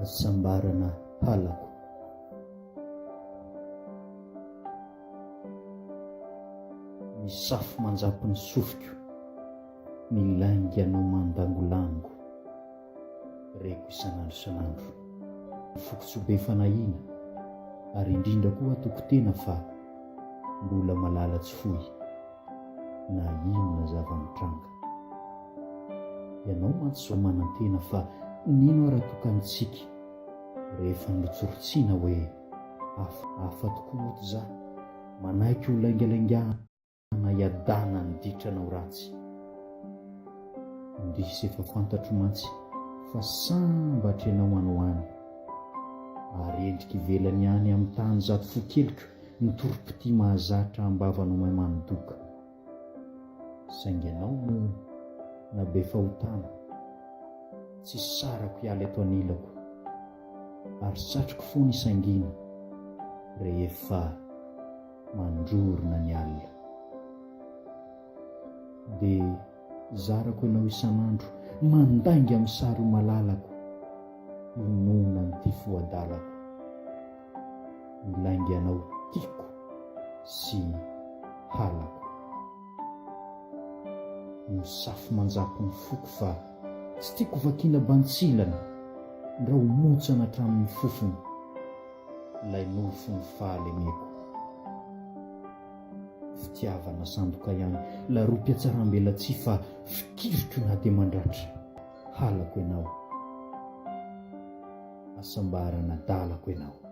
Fahasambarana halako. Misafo manjapy ny sofiko, ny laingy anao mandangolango, reko isan'andro. Fokotso be fanahina, ary indrindra koa tokotena fa mbola malalatsy foy na inona zava-mitranga. Ianao mantsy zao manantena fa nino ara tokanitsika rehefa notsoritsina hoe hafa tokoa oto za, manaiky ho laingalaingana iadana ny ditranao ratsy. Indrisy efa fantatro mantsy fa sambatra ianao anoany, ary endriky ivelany any amin'ny tany zato fo keliko ny torom-pity mahazatra ambavanao mahay manodoka. Saingy ianao no nabe fahotana, tsy sarako hiala eto anilako, ary satroko foana isaingina rehefa mandrorona ny alina. Dia zarako ianao isan'andro mandainga amin'ny sary ho malalako, inona nyity foadalako. Milainga ianao tiako sy halako. Misafo manjapy ny foko fa tsy tiako vakiana bantsilana, ndra ho motsana hatramin'ny fofony ilay nofo ny fahalemeko. Fitiavana sandoka ihany laroa piatsarambela tsy fa fikirotro na dia mandratra. Halako ianao, asambarana dalako ianao.